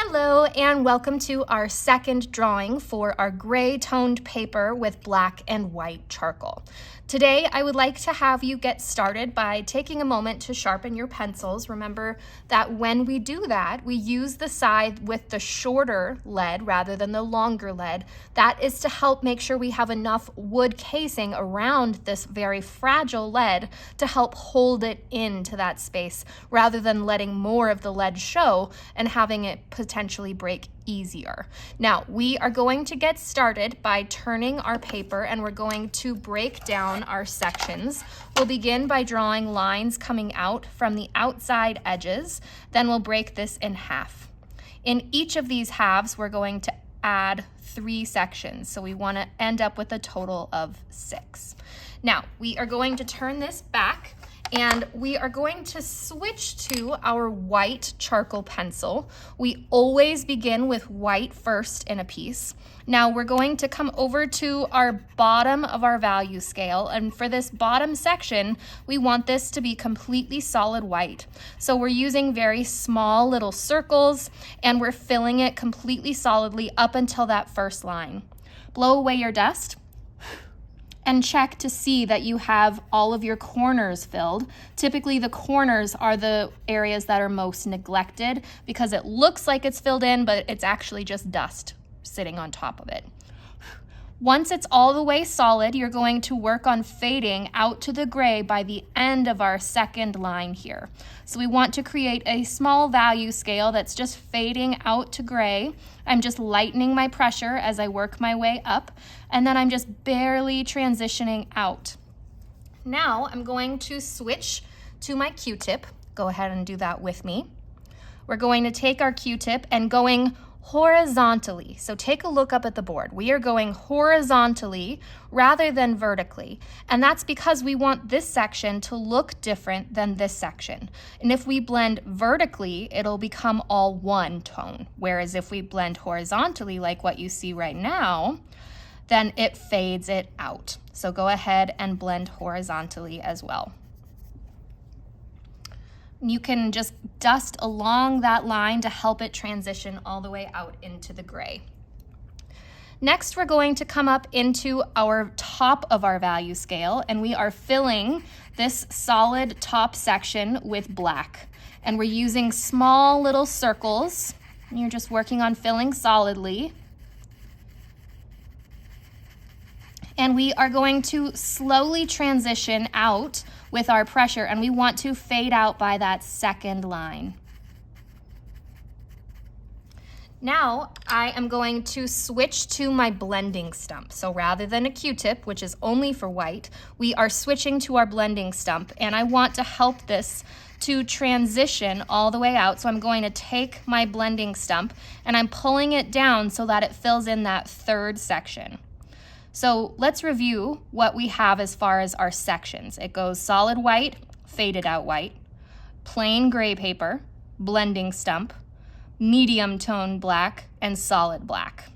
Hello and welcome to our second drawing for our gray toned paper with black and white charcoal. Today I would like to have you get started by taking a moment to sharpen your pencils. Remember that when we do that, we use the side with the shorter lead rather than the longer lead. That is to help make sure we have enough wood casing around this very fragile lead to help hold it into that space rather than letting more of the lead show and having it potentially break easier. Now, we are going to get started by turning our paper and we're going to break down our sections. We'll begin by drawing lines coming out from the outside edges, then we'll break this in half. In each of these halves, we're going to add 3 sections, so we want to end up with a total of 6. Now, we are going to turn this back and we are going to switch to our white charcoal pencil. We always begin with white first in a piece. Now we're going to come over to our bottom of our value scale, and for this bottom section, we want this to be completely solid white. So we're using very small little circles and we're filling it completely solidly up until that first line. Blow away your dust and check to see that you have all of your corners filled. Typically the corners are the areas that are most neglected because it looks like it's filled in, but it's actually just dust sitting on top of it. Once it's all the way solid, you're going to work on fading out to the gray by the end of our second line here. So we want to create a small value scale that's just fading out to gray. I'm just lightening my pressure as I work my way up, and then I'm just barely transitioning out. Now I'm going to switch to my Q-tip. Go ahead and do that with me. We're going to take our Q-tip and going horizontally. So take a look up at the board. We are going horizontally rather than vertically. And that's because we want this section to look different than this section. And if we blend vertically, it'll become all one tone. Whereas if we blend horizontally, like what you see right now, then it fades it out. So go ahead and blend horizontally as well. You can just dust along that line to help it transition all the way out into the gray. Next, we're going to come up into our top of our value scale, and we are filling this solid top section with black. And we're using small little circles. You're just working on filling solidly. And we are going to slowly transition out with our pressure, and we want to fade out by that second line. Now I am going to switch to my blending stump. So rather than a Q-tip, which is only for white, we are switching to our blending stump, and I want to help this to transition all the way out. So I'm going to take my blending stump and I'm pulling it down so that it fills in that third section. So let's review what we have as far as our sections. It goes solid white, faded out white, plain gray paper, blending stump, medium tone black, and solid black.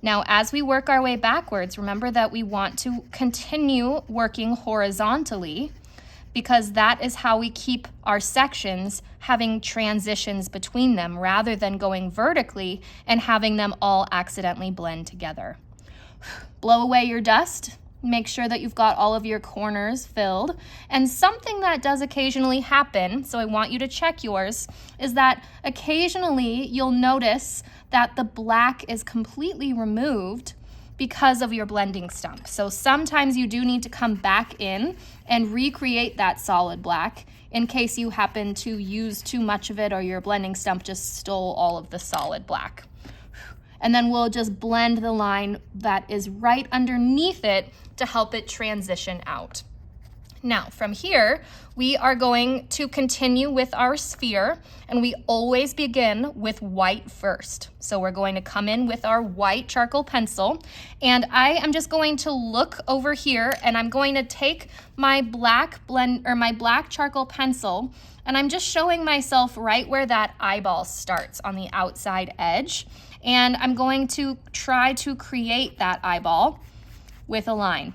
Now, as we work our way backwards, remember that we want to continue working horizontally because that is how we keep our sections having transitions between them rather than going vertically and having them all accidentally blend together. Blow away your dust. Make sure that you've got all of your corners filled. And something that does occasionally happen, so I want you to check yours, is that occasionally you'll notice that the black is completely removed because of your blending stump. So sometimes you do need to come back in and recreate that solid black in case you happen to use too much of it or your blending stump just stole all of the solid black. And then we'll just blend the line that is right underneath it to help it transition out. Now, from here, we are going to continue with our sphere, and we always begin with white first. So we're going to come in with our white charcoal pencil, and I am just going to look over here, and I'm going to take my black charcoal pencil, and I'm just showing myself right where that eyeball starts on the outside edge. And I'm going to try to create that eyeball with a line.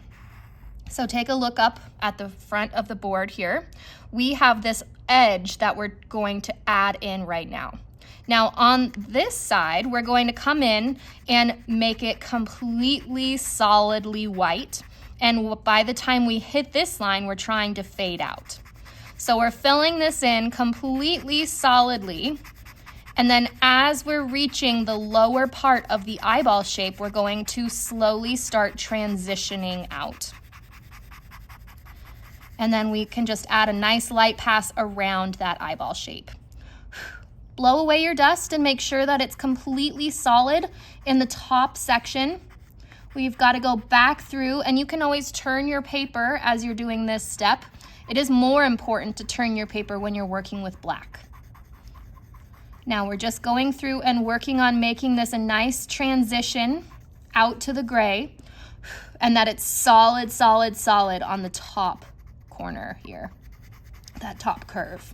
So take a look up at the front of the board here. We have this edge that we're going to add in right now. Now on this side, we're going to come in and make it completely solidly white. And by the time we hit this line, we're trying to fade out. So we're filling this in completely solidly. And then as we're reaching the lower part of the eyeball shape, we're going to slowly start transitioning out. And then we can just add a nice light pass around that eyeball shape. Blow away your dust and make sure that it's completely solid in the top section. We've got to go back through, and you can always turn your paper as you're doing this step. It is more important to turn your paper when you're working with black. Now we're just going through and working on making this a nice transition out to the gray, and that it's solid, solid, solid on the top corner here, that top curve.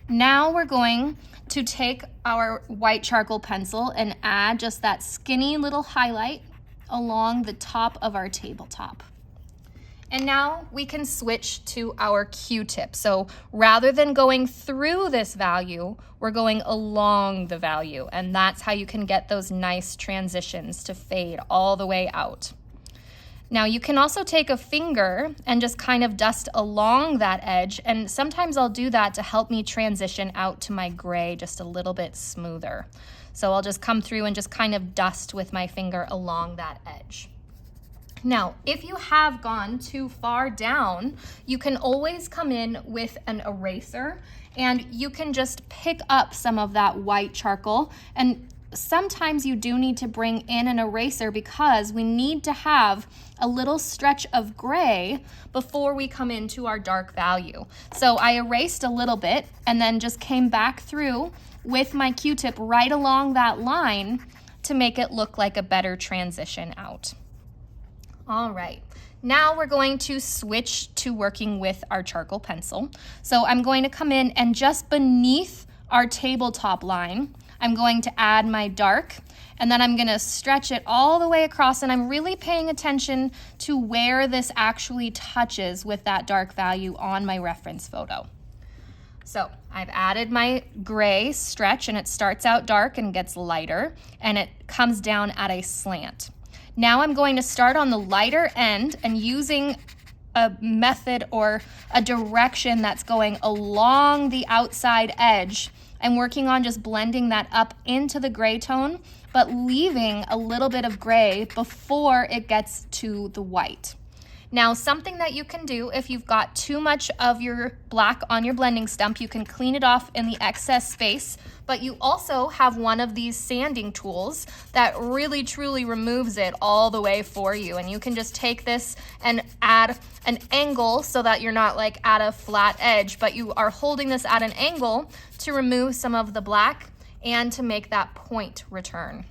Now we're going to take our white charcoal pencil and add just that skinny little highlight along the top of our tabletop. And now we can switch to our Q-tip. So rather than going through this value, we're going along the value, and that's how you can get those nice transitions to fade all the way out. Now you can also take a finger and just kind of dust along that edge, and sometimes I'll do that to help me transition out to my gray just a little bit smoother. So I'll just come through and just kind of dust with my finger along that edge. Now, if you have gone too far down, you can always come in with an eraser, and you can just pick up some of that white charcoal, and sometimes you do need to bring in an eraser because we need to have a little stretch of gray before we come into our dark value. So I erased a little bit and then just came back through with my Q-tip right along that line to make it look like a better transition out. All right, now we're going to switch to working with our charcoal pencil. So I'm going to come in and just beneath our tabletop line, I'm going to add my dark, and then I'm going to stretch it all the way across, and I'm really paying attention to where this actually touches with that dark value on my reference photo. So I've added my gray stretch, and it starts out dark and gets lighter, and it comes down at a slant. Now I'm going to start on the lighter end and using a method or a direction that's going along the outside edge. I'm working on just blending that up into the gray tone, but leaving a little bit of gray before it gets to the white. Now, something that you can do if you've got too much of your black on your blending stump, you can clean it off in the excess space, but you also have one of these sanding tools that really truly removes it all the way for you. And you can just take this and add an angle so that you're not like at a flat edge, but you are holding this at an angle to remove some of the black and to make that point return.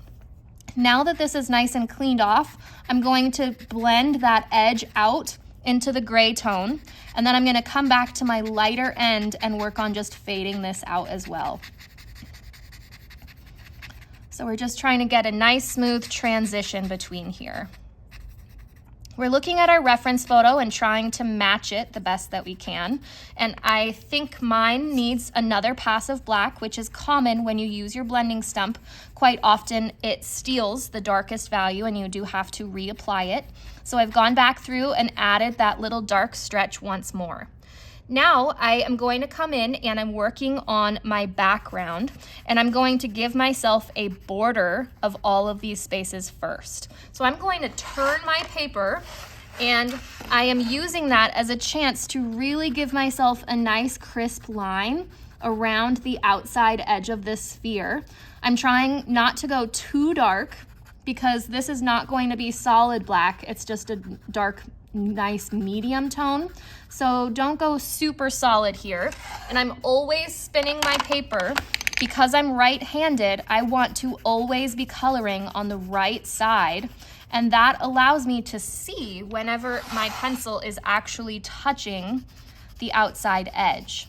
Now that this is nice and cleaned off, I'm going to blend that edge out into the gray tone, and then I'm going to come back to my lighter end and work on just fading this out as well. So we're just trying to get a nice smooth transition between here. We're looking at our reference photo and trying to match it the best that we can. And I think mine needs another pass of black, which is common when you use your blending stump. Quite often it steals the darkest value and you do have to reapply it. So I've gone back through and added that little dark stretch once more. Now I am going to come in and I'm working on my background, and I'm going to give myself a border of all of these spaces first. So I'm going to turn my paper, and I am using that as a chance to really give myself a nice crisp line around the outside edge of this sphere. I'm trying not to go too dark because this is not going to be solid black. It's just a dark, nice medium tone. So don't go super solid here. And I'm always spinning my paper. Because I'm right-handed, I want to always be coloring on the right side. And that allows me to see whenever my pencil is actually touching the outside edge.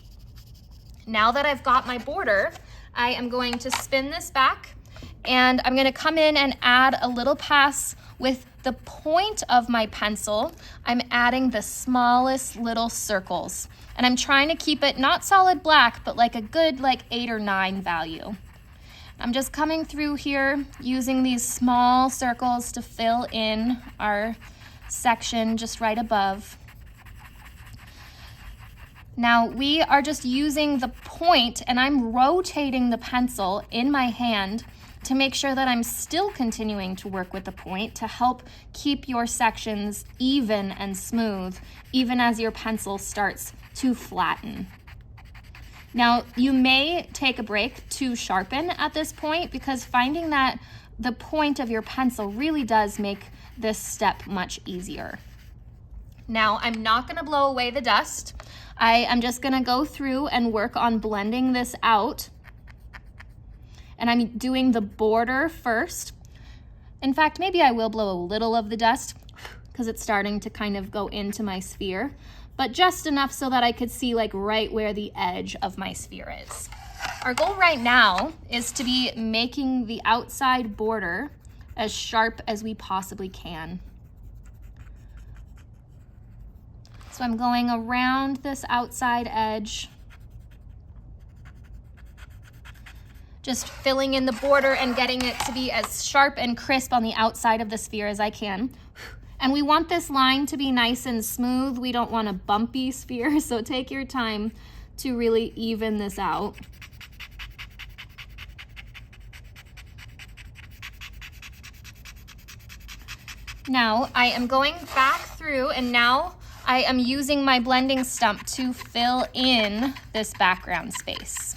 Now that I've got my border, I am going to spin this back, and I'm going to come in and add a little pass with the point of my pencil. I'm adding the smallest little circles, and I'm trying to keep it not solid black, but like a good 8 or 9 value. I'm just coming through here using these small circles to fill in our section just right above. Now we are just using the point, and I'm rotating the pencil in my hand to make sure that I'm still continuing to work with the point to help keep your sections even and smooth, even as your pencil starts to flatten. Now, you may take a break to sharpen at this point, because finding that the point of your pencil really does make this step much easier. Now, I'm not gonna blow away the dust. I am just gonna go through and work on blending this out. And I'm doing the border first. In fact, maybe I will blow a little of the dust because it's starting to kind of go into my sphere, but just enough so that I could see like right where the edge of my sphere is. Our goal right now is to be making the outside border as sharp as we possibly can. So I'm going around this outside edge, just filling in the border and getting it to be as sharp and crisp on the outside of the sphere as I can. And we want this line to be nice and smooth. We don't want a bumpy sphere, so take your time to really even this out. Now I am going back through, and now I am using my blending stump to fill in this background space.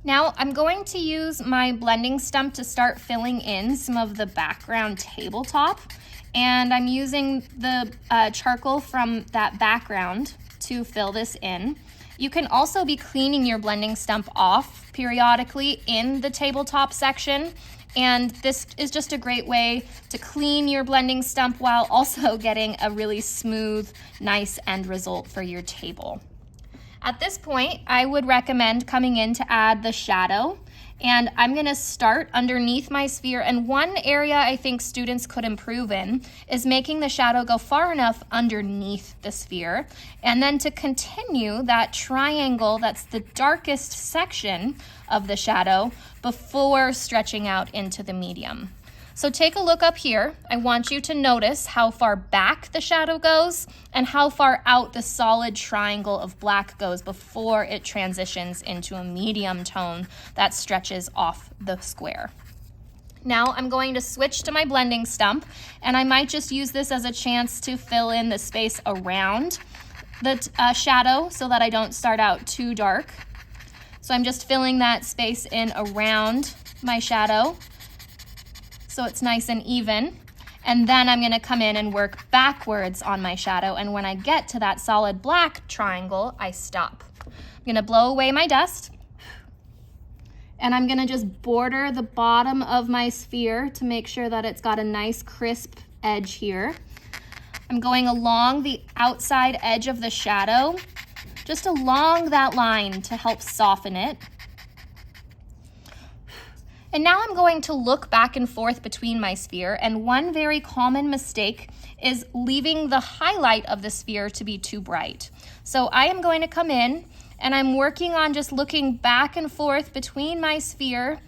Now I'm going to use my blending stump to start filling in some of the background tabletop, and I'm using the charcoal from that background to fill this in. You can also be cleaning your blending stump off periodically in the tabletop section, and this is just a great way to clean your blending stump while also getting a really smooth, nice end result for your table. At this point, I would recommend coming in to add the shadow, and I'm gonna start underneath my sphere. And one area I think students could improve in is making the shadow go far enough underneath the sphere, and then to continue that triangle that's the darkest section of the shadow before stretching out into the medium. So take a look up here. I want you to notice how far back the shadow goes and how far out the solid triangle of black goes before it transitions into a medium tone that stretches off the square. Now I'm going to switch to my blending stump, and I might just use this as a chance to fill in the space around the shadow so that I don't start out too dark. So I'm just filling that space in around my shadow so it's nice and even. And then I'm gonna come in and work backwards on my shadow, and when I get to that solid black triangle, I stop. I'm gonna blow away my dust, and I'm gonna just border the bottom of my sphere to make sure that it's got a nice crisp edge here. I'm going along the outside edge of the shadow, just along that line to help soften it. And now I'm going to look back and forth between my sphere, and one very common mistake is leaving the highlight of the sphere to be too bright. So I am going to come in, and I'm working on just looking back and forth between my sphere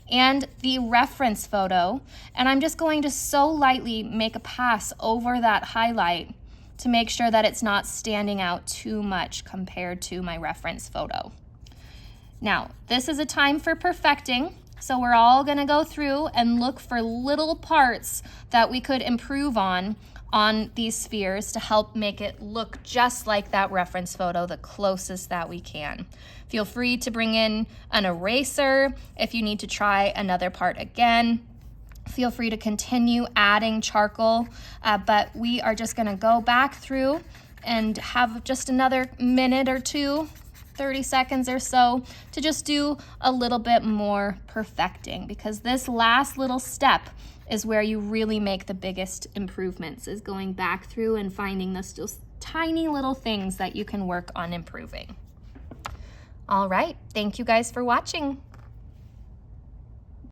and the reference photo, and I'm just going to so lightly make a pass over that highlight to make sure that it's not standing out too much compared to my reference photo. Now, this is a time for perfecting. So we're all gonna go through and look for little parts that we could improve on these spheres to help make it look just like that reference photo, the closest that we can. Feel free to bring in an eraser if you need to try another part again. Feel free to continue adding charcoal, but we are just gonna go back through and have just another minute or two, 30 seconds or so, to just do a little bit more perfecting, because this last little step is where you really make the biggest improvements, is going back through and finding those just tiny little things that you can work on improving. All right, thank you guys for watching.